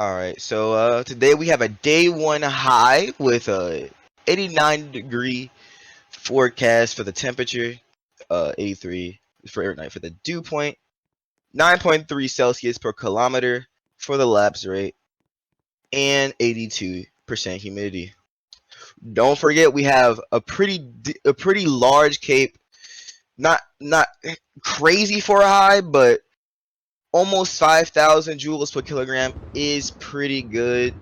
Alright, so today we have a day one high with a 89-degree forecast for the temperature, 83 for every night for the dew point, 9.3 Celsius per kilometer for the lapse rate, and 82% humidity. Don't forget we have a pretty large cape, not crazy for a high, but almost 5,000 joules per kilogram is pretty good.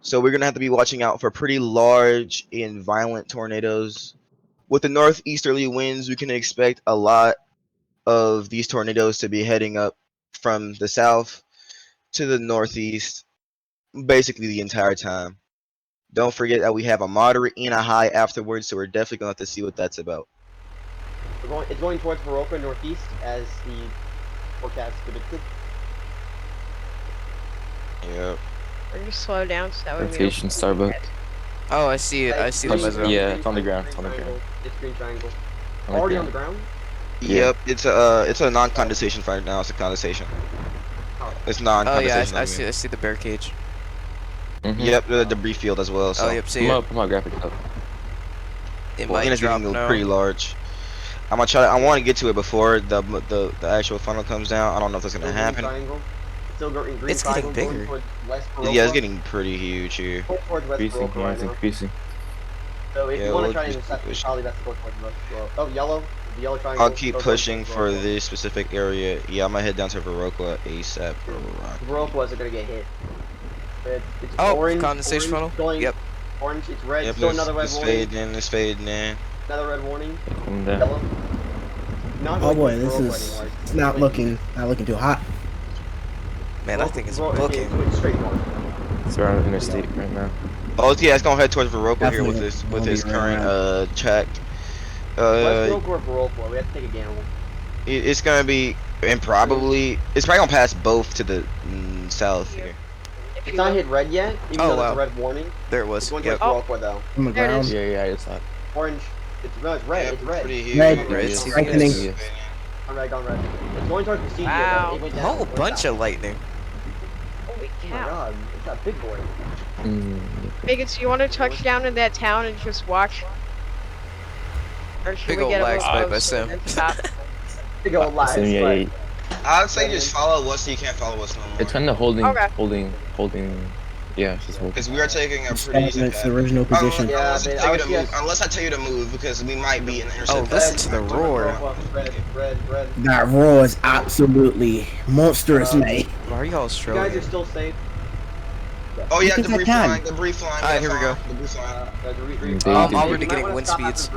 So we're going to have to be watching out for pretty large and violent tornadoes. With the northeasterly winds, we can expect a lot of these tornadoes to be heading up from the south to the northeast, basically the entire time. Don't forget that we have a moderate and a high afterwards, so we're definitely going to have to see what that's about. It's going towards Baroka northeast as the forecast predicted. Yep. We're gonna slow down so that way we Rotation don't Starbuck. Oh, I see it. I see the buzzer. Yeah, it's on the ground. It's on the ground. It's green triangle. On the Already ground. on the ground? Yeah. Yep, it's a non-condensation right now. It's a condensation. It's Oh non-condensation. yeah, I see the bear cage. Yep, the debris field as well. So. Oh yep, see Put it. my graphic up. It Well, might and it's drop getting now. pretty large. I'm gonna try. I want to get to it before the actual funnel comes down. I don't know if that's gonna happen. Still green It's getting triangle bigger. going towards West Yeah, it's Baroka. getting pretty huge here. Going towards West Increasing, Baroka yeah, right it's now. increasing. So if Yeah, you want to we'll try and just intercept, push. probably best to go towards West Baroka. Oh, yellow. The yellow triangle. I'll keep goes pushing towards for Baroka. this specific area. Yeah, I'm gonna head down to Baroka ASAP. Baroka wasn't gonna get hit. It's Oh, orange. condensation orange, funnel? Going Yep. Orange. It's red. Yep, Still another red it's warning. fading in. It's fading in. Another red warning. Coming down. Yellow. Not Oh going boy, towards this Baroka is anymore. it's not looking too hot. Man, I think it's Baroka- booking. It's straight north. It's around the interstate right now. Oh yeah, it's gonna head towards Baroka here Definitely with gonna this be current around. check. West Baroka or Baroka? We have to take a gamble. It's gonna be and probably it's probably gonna pass both to the south here. If It's you not will. hit red yet, even Oh, though there's wow. a red warning. There it It's was. going Yep. towards Baroka though. On the There it ground. is. Yeah, it's hot. Orange. It's red. It's red. Yeah, It's red. pretty huge. Red. Red. It's Strengthening. Gone red. Gone red. It's going towards Presidio. Wow. It went A down. whole It went bunch down. of lightning. Holy Oh my cow. god, it's that big boy. Vegas, you want to touch down in that town and just watch? Or should Big we ol' get a lag little spike by closer Sim. and stop? Big old lies. Sim, yeah, but- I'd say just follow us so you can't follow us no more. It's kind of holding. Okay. Yeah, it's just holding. Because we are taking a pretty Stand in decent its path. original position. Yeah, Unless I but tell I you to was move, just- unless I tell you to move, because we might be in the Oh, intercept. listen to the roar. Red. That roar is absolutely monstrous, mate. Why are y'all You guys are struggling? still safe. Oh yeah, Because I debris can. flying, debris flying. Alright, here we go. Debris flying. I'm already getting wind speeds.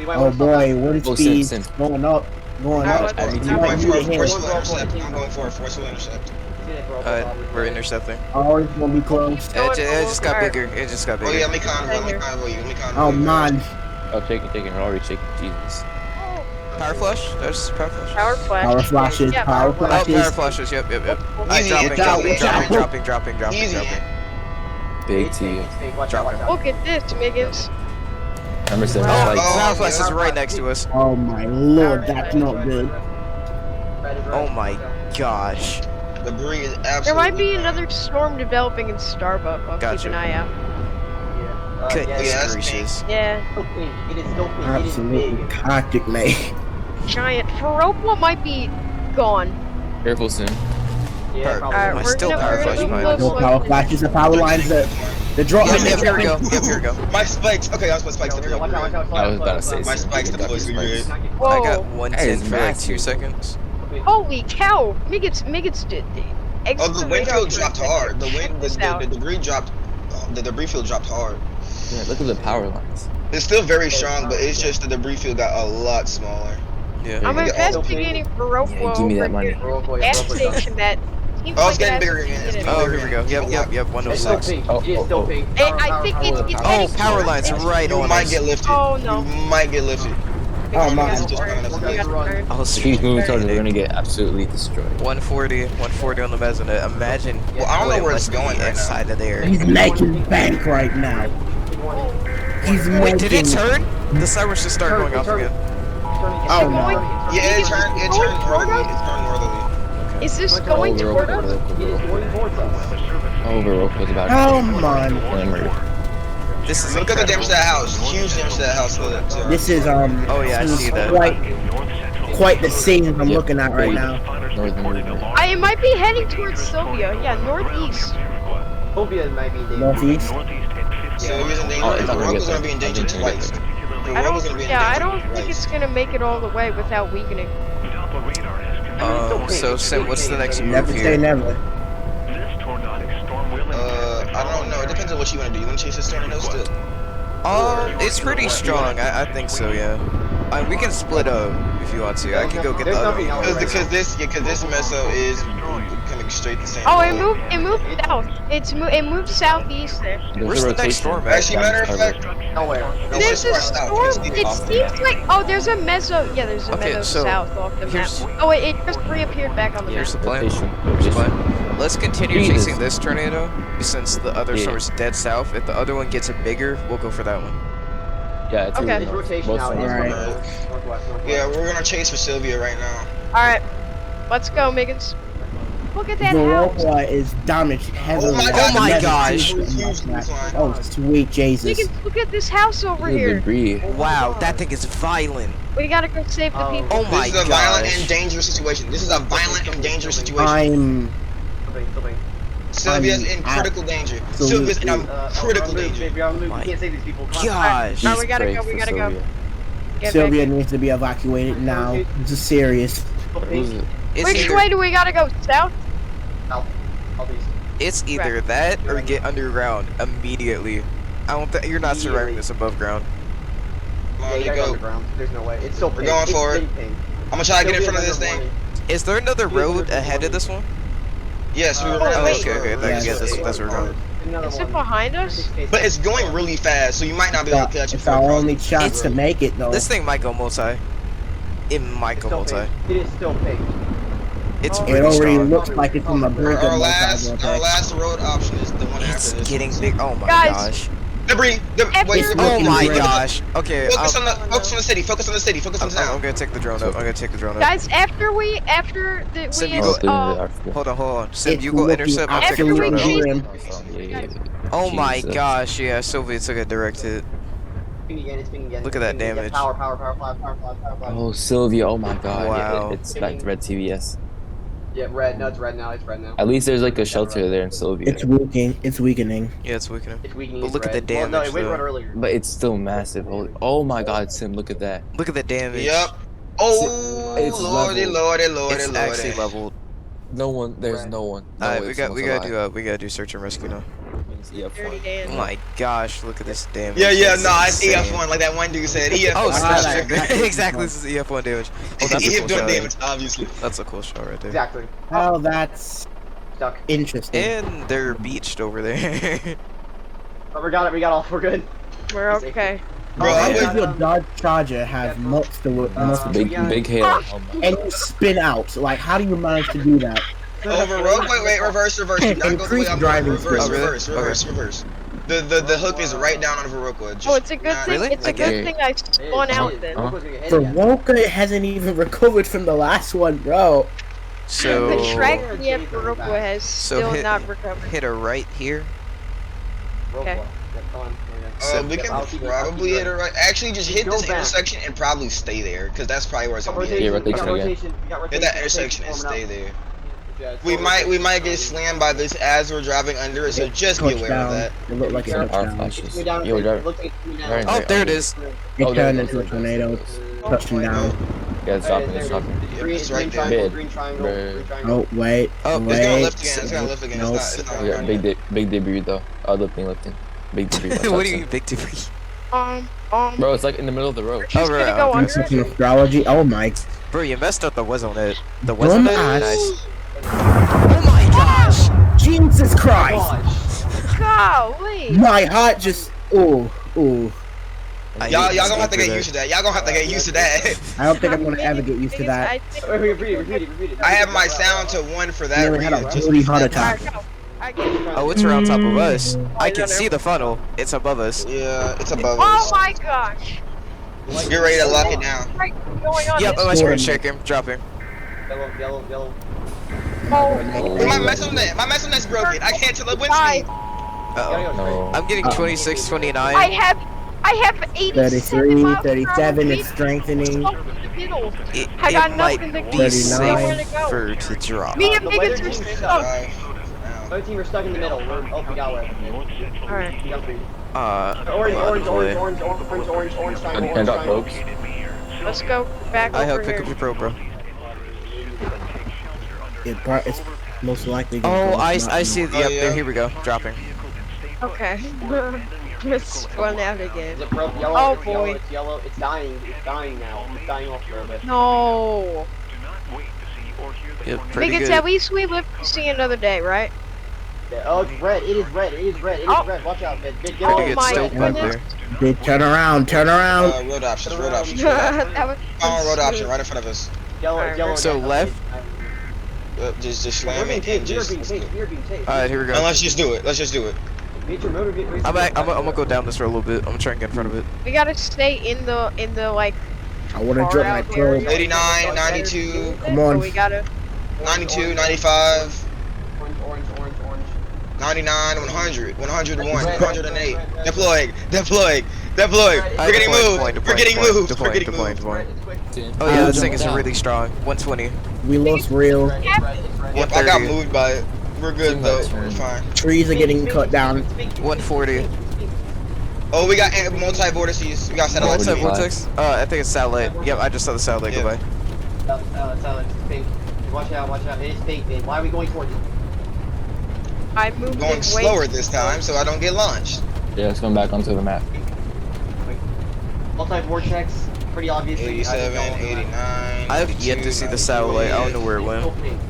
Oh boy, wind Oh, speeds Sim. going up, going Alright, up. let's- You I'm might going need for a a hit. forceful intercept. I'm going for a forceful intercept. We're intercepting. Oh, it's gonna be close. It just got bigger. It just got Oh bigger. yeah, let me convoy you. Oh man, Oh, taking. We're already shaking. Jesus. Power flash? There's power flash. Power flash. power flashes, Yeah, power Oh, flashes. power flashes. Yep. Alright, Easy, dropping, it's out, dropping, it's dropping, out. dropping, dropping, Easy. dropping. Big T. Dropping. Look at this, Miggins. Number 7 Oh, spikes. Power flash is right next to us. Oh my lord, that's not good. Oh my gosh. Debris is absolutely. There might be flying. another storm developing in Starbuck. I'll Gotcha. keep an eye out. Goodness yeah, that's gracious. Yeah, It is still pink. It Absolutely is big. tactic, mate. giant. Faropa might be gone. Careful, Sim. Yeah, Alright, probably. I still power flash go mine. close No power like flashes, the power lines, the drop. Yep, here we go. Yep, here we go. My spikes. Okay, I was supposed to spikes. Watch out. I was about to say. My Sim, spikes you deploy got super these good. spikes. Whoa. I got 110 Hey, for like massive. 2 seconds. Holy cow. Miggins did. Oh, the wind field dropped hard. The debris dropped. The debris field dropped hard. Yeah, look at the power lines. It's still very strong, but it's just the debris field got a lot smaller. Yeah. I'm Yeah, investigating Faropa Yeah, give me that over money. here. Gas station that seems Oh, like it's getting it has bigger again. something in it. Oh, here we go. Yep. It's still 106. pink. Oh, It is oh, still oh. pink. I think it's Oh, heading power towards lines it. right You on might us. get lifted. Oh no. You might get lifted. Oh We my. got Just burned. kinda We got burned. I'll If he's moving towards it, we're gonna get absolutely destroyed. 140 on the mezzanine. Imagine. Well, I don't know what it where it's must be going right inside of there. He's making bank right now. He's Wait, making. did it turn? The sirens just start going off again. Oh no. Yeah, it turned northerly. It turned northerly. Is this going toward us? It is going towards us. Oh, Veroka's about to Come on. hammered. This is Look at the damage incredible. to that house. Huge damage to that house. This is Oh, yeah, I this see is that. quite the scene I'm Yep, looking at right big now. northern river. It might be heading towards Sylvia. Yeah, northeast. Sylvia might be in danger. Northeast. Sylvia's in danger. Oh, it's not gonna Veroka's get gonna be in there. danger I think it's gonna twice. get I Veroka's gonna don't. be in Yeah, I danger don't think twice. it's gonna make it all the way without weakening. So Sim, what's the next move Never say here? never. I don't know. It depends on what you want to do. You want to chase this tornado still? It's pretty strong. I think so. Yeah. We can split up if you want to. I can go get the There's other nothing one. else. Because this meso is coming straight the same Oh, way. it moved south. It moved southeast there. There's Where's a the next rotation. storm at? Actually, matter of fact, Nowhere. There's just a far south. storm. It's It off seems like there's a meso. Yeah, there's a Okay, meso so south off the map. here's- Oh, it just reappeared back on the Here's the map. plan. Rotation. Here's the Rotation. plan. Let's continue Jesus. chasing this tornado since the other Yeah. storm is dead south. If the other one gets it bigger, we'll go for that one. Yeah, it's Okay. It's rotation Both now. It is sides. Alright. northwest. Northwest. Yeah, we're gonna chase for Sylvia right now. All right, let's go, Miggins. Look at that house. Veroka is damaged heavily. Oh my Never gosh. seen Huge anything like that. decline. Oh, sweet Jesus. Miggins, look at this house over Look at the here. debris. Wow, that thing is violent. We gotta go save the people. Oh my This is a violent gosh. and dangerous situation. This is a violent and dangerous situation. I'm Something. Sylvia's I'm in critical danger. absolutely- Sylvia's in a critical danger. We My can't save these people. Come on. Gosh. Alright, we gotta Pray go. We for gotta go. Sylvia. Get Sylvia back. needs to be evacuated now. This is serious. Who's it? It's Which either, way do we gotta go? South? Southeast. it's either that or get underground immediately. I don't think you're not surviving this above ground. Come Yeah, on, you you gotta go go. underground. There's no way. It's still We're pink. going It's for it. been pink. I'm gonna try to get in front of this Sylvia's thing. under Is there another road ahead of this one? Yes, we were Oh, running wait. this Okay, road. okay, Yeah, that's where we're going. Another Is one. it behind us? But it's going really fast, so you might not be able to catch it. It's our only chance to make it, though. This thing might go multi. It might It's go still multi. pink. It is still pink. It's Oh. It really already strong. looks like it's on the brink of Our last multi-vortex. road option is the one It's after this. getting big. Oh my Guys. gosh. Debris. After- Wait. It's Oh looking my great. gosh. Okay, Focus on the city. Focus on the city. Focus on the I'm town. gonna take the drone up. I'm gonna take the drone up. Guys, after Sim, we you Oh, go- hold Hold on. Sim, It's you go looking intercept. I'll take the After we drone up. chase- grim. Yeah. Oh my Jesus. gosh, yeah, Sylvia took a direct hit. Pink again. It's pink again. Look at that Pink again. damage. Power. Oh, Sylvia. Oh my god. Wow. Yeah, it's back to red TVS. Yeah, red. No, it's red now. It's red now. At least there's like a shelter there in Sylvia. It's weakening. It's weakening. Yeah, it's weakening. It's weakening. But it's look at red. the Well, no, damage, it went though. red earlier. But it's still massive. Oh my god, Sim, look at that. Look at the damage. Yep. Oh, It's lordy, leveled. lordy, lordy, It's actually lordy. leveled. No one, there's no one. No Alright, way we someone's gotta do search and rescue now. alive. Dirty Oh Dan. my gosh, look at this damage. Yeah, That's it's insane. EF1, like that one dude said. EF1. Oh, Ah, snap. that- Exactly, this is EF1 damage. Oh, that's a cool EF1 shot. damage, obviously. That's a cool shot right there. Exactly. Oh, that's Stuck. interesting. And they're beached over there. But we got it. We got all. We're good. We're okay. Bro, How I does would. your Dodge Charger have multiple Big, big hail. and you spin out? Like, how do you manage to do that? Over road. Wait, reverse. Do not go the way Increase I'm driving going. Reverse, speed. reverse. The hook is right down on Veroka. Oh, it's a good thing. Really? It's a Okay. good thing I spun out then. Veroka hasn't even recovered from the last one, bro. So The track yet Baroque has So still hit- not recovered. hit a right here. Okay. We can probably hit it right. Actually, just hit this intersection and probably stay there, because that's probably where it's gonna be. Yeah, At. rotation. Hit that intersection and stay there. We might get slammed by this as we're driving under it, so just be aware of that. It looked like it Our touched down. flashes. Yo, driver. Right. Oh, there it is. It Oh, there turned it is. into a tornado, touching down. Yeah, it's dropping, it's dropping. Green, It's right green there. triangle, Mid. green triangle, Bruh. green triangle. Oh, wait. Oh, It's wait. gonna lift again. It's gonna lift again. No, It's not Yeah, gonna big debris though. Lifting. Big debris. Watch out, What do you Sim. mean big debris? Bro, it's like in the middle of the road. We're just Oh, gonna right, go okay. under Such it. an astrology. Oh my. Bro, you messed up the was on it. The was on it? Dumbass. Nice. Oh my gosh! Jesus Christ! Golly! My heart just. Ooh. I Y'all hate gonna have to this get used to that. Y'all gonna have to get used to that. I don't think I'm gonna ever get used to that. I think- Wait, repeat it. I have my sound to 1 for that Nearly had a reason. really heart Alright, attack. go. I get it. Oh, it's around top of us. I no, can no. see the funnel. It's above us. Yeah, it's above Oh us. my gosh! Get ready to lock it down. What's going on? Yep, This my is- screen shaking, dropping. Yellow. Oh, My Mesonet's broken. I can't tell the wind speed. Uh-oh. No. I'm getting 26, 29. I have 87 33, miles per hour 37, it's speed. strengthening. Stuck in the middle. It, I got it might nothing to be 39. safer to drop. Me and The Biggins weather are team's stuck. Drive for now. Other team are stuck in the middle. We got away. Alright. We got green. I'm Orange, out orange, of the way. orange, orange triangle, Hand orange out triangle. ropes. Let's go back I have over pick up here. your pro, bro. It's most likely Oh, gonna go I not see. north. Yep, yeah. there. Here we go. Dropping. Okay. Let's run out again. Is it broke? Yellow, Oh, it's yellow, boy. it's yellow. It's dying now. It's dying off a little bit. No. Yep, pretty Biggins, good. at least we live to see another day, right? Yeah, oh, it's red. It is red. It is red. It is Oh. red. Watch out, man. Get Oh Pretty good my still back goodness. there. Big turn around, turn around. Road options, road options. Road options. That was Road option right in front of us. Yellow, Alright, yellow. So again. left? Just We're slam being it taped. and We're just. being Let's do taped. it. We're being taped. Alright, here we And go. let's just do it. Let's just do it. Get your motor. I'm gonna go down this road a little bit. I'm gonna try and get in front of it. we gotta stay in the like I wanna far drop my out probe. area. 89, 92. Come on. So we gotta 92, 95, Orange. 99, 100, 101, Red, 108. red. Deploying. Red. We're getting moved. We're getting moved. We're Deploying, getting deploying, moved. deploying. It's quick. Oh yeah, this jump thing is down. really strong. 120. We lost rail. It's red. Yep, I got 130. moved by it. We're good Seems though. like We're turn. fine. Trees are getting cut down. 140. Oh, we got multi-vortices. We got satellites. What's that Multi- vortex? I think it's satellite. Yep, I just saw the satellite go Yeah. by. It's pink. Watch out. It is pink, man. Why are we going towards it? I moved Going it way slower this time so I don't get launched. Yeah, it's going back onto the map. Multi-vortex, pretty obvious. 87, 89. I have yet to see the satellite. I don't know where it It's still went. pink.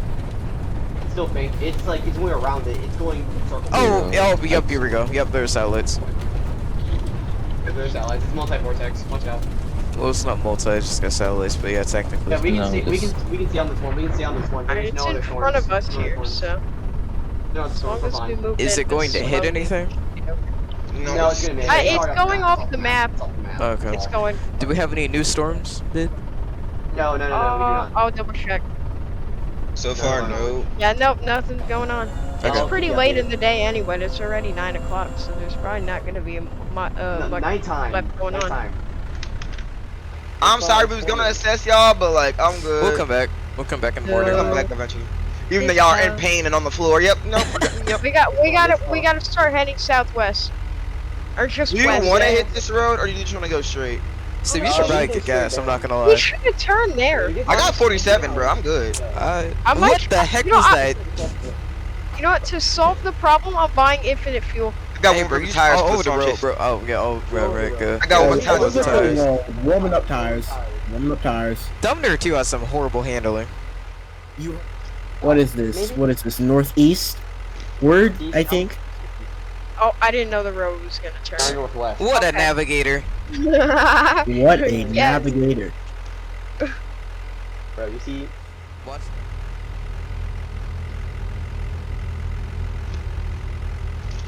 It's still pink. It's like, it's going around it. It's going circle. Oh, yep, here we go. Yep, there's satellites. There's satellites. It's multi-vortex. Watch out. Well, it's not multi, it's just got satellites, but yeah, technically. Yeah, we can No, see. We it's- can see on this one. We can see on this one. There's It's no in other front storms. of us No other here, storms. so No other as long storms. We're as we fine. move Is it going to hit slowly. anything? No, it's gonna miss. It's going off the map. It's off the map. Okay. It's going. Do we have any new storms, Bid? No, we do not. I'll double check. So far, no. Yeah, nope, nothing's going on. It's Okay. pretty late in the day anyway. It's already 9 o'clock, so there's probably not gonna be like Nighttime. left going on. Nighttime. I'm sorry we was gonna assess y'all, but like, I'm good. We'll come back. We'll come back in the We'll morning. come back eventually. Even though y'all are in pain and on the floor. Yep, nope. Yep. We gotta start heading southwest, or just Do you west. want to hit this road or do you just want to go straight? Steve, you should probably get gas, I'm not gonna We lie. should have turned there. I got 47, bro. I'm good. I What might- the heck you know, was I- that? You know what? To solve the problem, I'm buying infinite fuel. I got Hey, one bro, for the you tires over for the the road, road, bro. Oh, yeah, right, good. I got one Yeah, tire for the tires. Warming up tires. Warming up tires. Dumner too has some horrible handling. What is this? What is this? Northeast? Word, I think. Oh, I didn't know the road was gonna Nine turn. northwest. What a Okay. navigator. What a Yes. navigator. Bro, you see? What?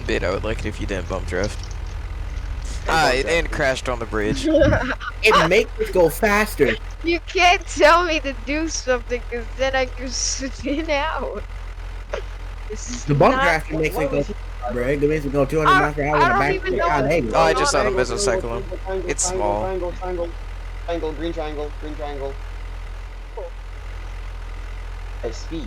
Bit, I would like it if you didn't bump drift. And crashed on the bridge. It makes it go faster. You can't tell me to do something, cause then I just spin out. This is The bump not- drafting makes it go faster, bro. It makes it go 200 I- miles per hour I in don't the back. even know God, what's dang. Oh, I just saw Triangle, the mesocyclone. It's small. Triangle, green triangle. At speed.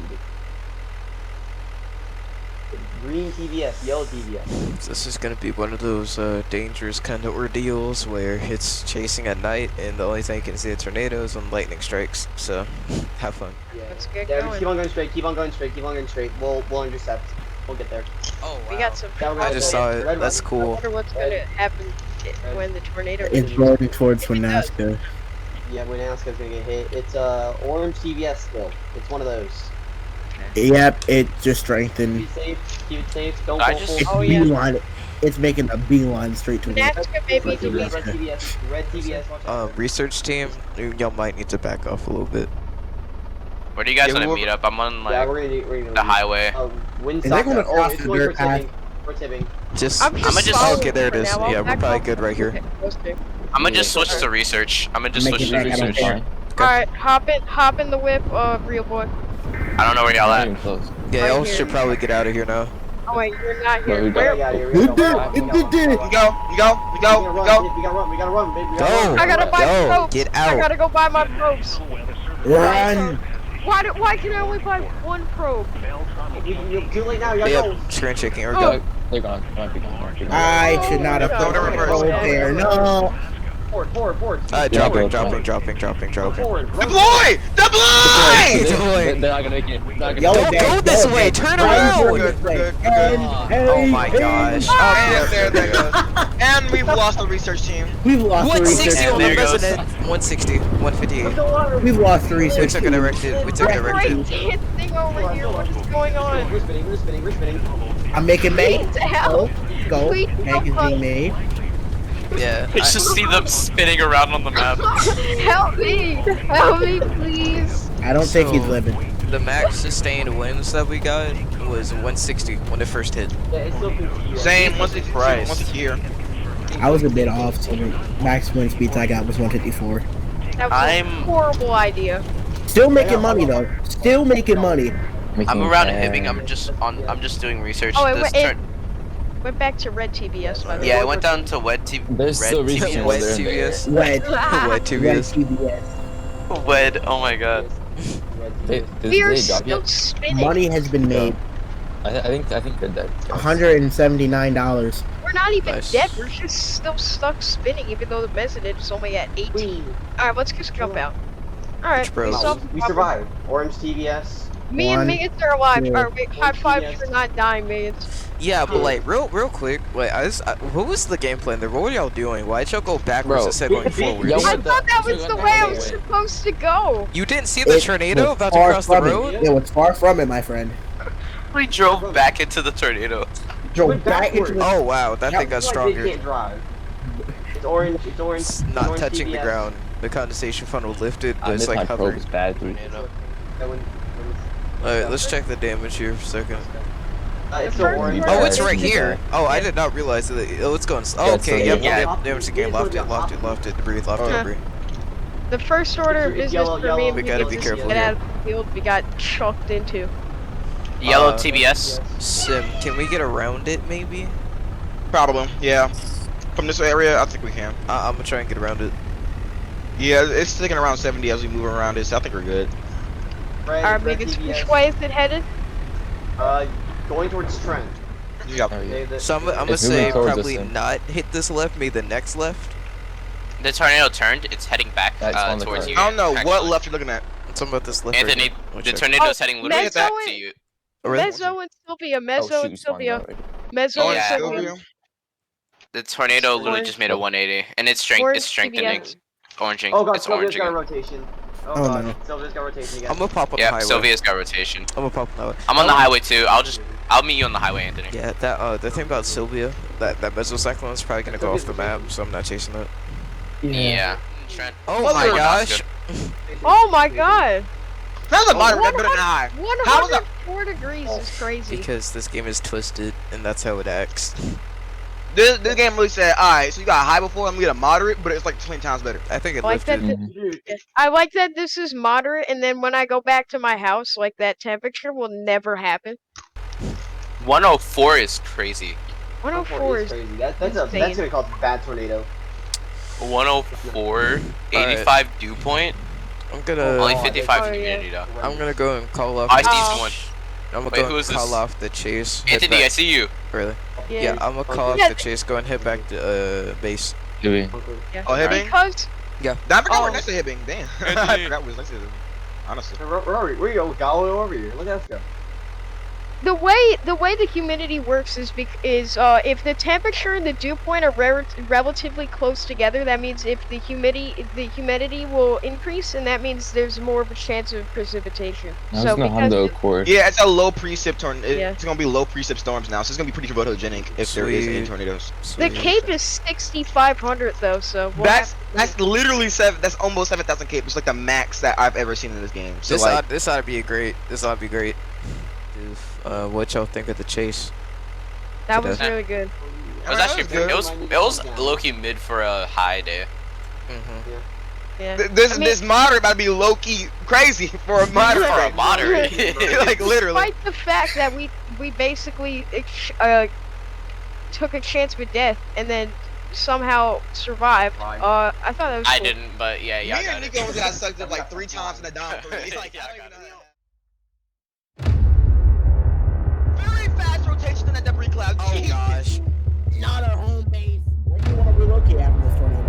Green TVS, yellow TVS. This is gonna be one of those dangerous kind of ordeals where it's chasing at night and the only thing you can see are tornadoes when lightning strikes. So, have fun. Yeah. Let's get Yeah, going. just keep on going straight. We'll intercept. We'll get there. Oh, We got some. That was- I just saw it. Red That's one. I cool. wonder what's gonna happen when the tornado. It's rolling towards Winaska. Yeah, when Alaska's gonna get hit. It's orange TVS still. It's one of those. Yep, it just Keep strengthened. it safe. Keep it safe. Don't I go just- full. It's Oh, yeah. beeline. It's making a beeline straight to That's the. gonna maybe Red delete. TVS. Red TVS. Watch out. Research team, y'all might need to back off a little bit. Where do you guys Yeah, want to we're- meet up? I'm on Yeah, like we're gonna the highway. Wind Is that stop. gonna cross it's the going dirt for tipping. We're tipping. Just, I'm I'ma just- following okay, there it for is. now. I'll Yeah, we're back probably off good right here. okay, closer. I'm gonna just switch to research. I'm gonna just Make switch it to back, I don't research. care. Alright, hop in the whip, real boy. I don't know where y'all Not at. even close. Yeah, Right y'all here. should probably get out of here now. Oh wait, you're not Bro, here. we Where? got- Yeah, we gotta go. We go. We gotta run, baby. Go. I gotta buy Go. probes. Get I out. gotta go buy my probes. Run! Why can I only buy one probe? You're too late now. You gotta Yep. go. Screen checking. Or Oh. go. They're gone. Might be gone. Might be gone. I should not have put Don't my reverse. probe there. No. Forward. Dropping. Forward. Deploy! Deploy! They're not gonna make it. They're not gonna Yo, make Don't it. go this way. Turn Right around. here We're this good, way. we're good, we're good. Oh my gosh. And there they go. And we've lost the research team. We've lost the 160 research. on the There goes. president. 160. 158. We've lost the We research. took a directed. We took a Great directed. thing over here. What is going on? We're spinning. I'm making bait. Please help. Go. Please Egg is help being us. made. Yeah. I just see them spinning around on the map. Help me, please. I don't think he's So- living. The max sustained wins that we got was 160 when it first hit. Yeah, it's still continuous. Same, once a year. I was a bit off, so the max wind speeds I got was 154. That was a I'm- horrible idea. Still making money though. Still making money. I'm around Hibbing. I'm just doing research. Oh, This it went back to red TBS. By the yeah, way. it went down to wet TV. There's still red research Wet there. TVS. Wed. Ah, Wet TVS. TBS. Wed. Oh my god. Did we are they drop still yet? spinning. Money has been made. I think they're dead. $179. We're not even Nice. dead. We're just still stuck spinning, even though the mezzanine is only at 18. Alright, let's just jump out. Alright, Which bros? We survived. Orange TVS. Me and One, Megan are alive. two, Alright, wait, high five yes. for not dying, Megan. Yeah, but like real quick, wait, what was the game plan there? What were y'all doing? Why'd y'all go backwards Bro, instead of going forward? Yo, I what the- thought that was the way I was Wait. supposed to go. You didn't see the tornado was about to far cross the from it. road? It was far from it, my friend. We drove back into the tornado. Drove Went back into backwards. the Oh wow, that thing got It's like stronger. They can't drive. It's orange. It's not orange touching the TVS. ground. The condensation funnel lifted, I but it's missed my like hovering. probes badly. That one- Alright, let's check the damage here for a second. It's The the first orange. Oh, it's Yeah. right here. Oh, I did not realize that. Oh, it's going. Oh, Yeah, okay, so yep, yeah. yep. Damage again. Lofted, debris, lofted, Huh. debris. The first order of It's business yellow, for me and We Megan gotta be is careful get here. out of the field. We got chucked into. Yellow Uh, TBS. Sim, can we get around it maybe? Problem, yeah. From this area, I think we can. I'm gonna try and get around it. Yeah, it's sticking around 70 as we move around it, so I think we're good. Alright, Megan, which way is it headed? Going towards Trent. You got Oh, yeah. So I'm gonna It's moving say towards us probably then. not hit this left, maybe the next left. The tornado turned. It's heading back That's on the towards card. you. I don't know what actually. left you're looking at. Something about this left. Anthony, right here. Let me the check. tornado's Oh, heading literally Mezzo back and- to you. Oh, really? Mezzo and Sylvia, Oh Mezzo shoot, and he's spawning Sylvia, already. Mezzo Oh, and yeah. Sylvia. The tornado literally Orange. just made a 180, and it's Orange strengthening. TBS. Oranging. Oh god, It's Sylvia's got a oranging. rotation. Oh, god, no. Sylvia's got rotation again. I'm gonna pop on the Yeah, highway. Sylvia's got rotation. I'm gonna pop on the highway. I'm on the highway too. I'll meet you on the highway, Anthony. Yeah, that the thing about Sylvia, that mesocyclone is probably gonna go off the map, so I'm not chasing that. Yeah. Trent. Oh Well, my they're not gosh! Oh my god! How's a moderate better than high? How is that? 104 degrees is crazy. Because this game is twisted, and that's how it acts. This game really said, alright, so you got a high before, I'm gonna get a moderate, but it's like 20 times better. I think it Like that. lifted. Dude, I like that this is moderate, and then when I go back to my house, like that temperature will never happen. 104 is crazy. 104 is crazy. That's insane. gonna cause a bad tornado. 104, 85 dew point, I'm gonna. only 55 in Oh, yeah. humidity though. I'm gonna go and call off. I the- see Oh. someone. I'm gonna Wait, go who and is this? call off the chase. head Anthony, I back- see you. Really? Yeah, I'm gonna call off Yeah. the chase. Go and head back to base. Do we? Yeah. Oh, Hibbing? Because Damn, I forgot we're Oh. next to Hibbing. Damn. I Anthony. forgot we was next to Hibbing. Honestly. Where you go? Gallo over here. Look at us go. the way the humidity works is if the temperature and the dew point are relatively close together, that means if the humidity will increase, and that means there's more of a chance of precipitation. That So was no because Hondo Accord. Yeah, it's a low precip tornado. Yeah. It's gonna be low precip storms now, so it's gonna be pretty photogenic if there is any Sweet. tornadoes. the Sweet. Cape is 6,500 though, so we'll That's have- that's literally that's almost 7,000 cape. It's like the max that I've ever seen in this game. So This like, ought to be great. This ought to be great. What y'all think of the chase? that was today. really good. It was actually good. it was low-key mid for a high day. Mm-hmm. Yeah. This I mean- this moderate about to be low key crazy for a moderate. For a moderate. Like literally. Despite the fact that we basically took a chance with death and then somehow survived. I thought that was cool. I didn't, but yeah, Me y'all and got Nico it. got sucked up like 3 times in the Dom 3. Like, Yeah, I I don't got even it. know how. Very fast rotation in that debris cloud. Oh Jeez. gosh. Not our home base. Where do you want to relocate after this tornado?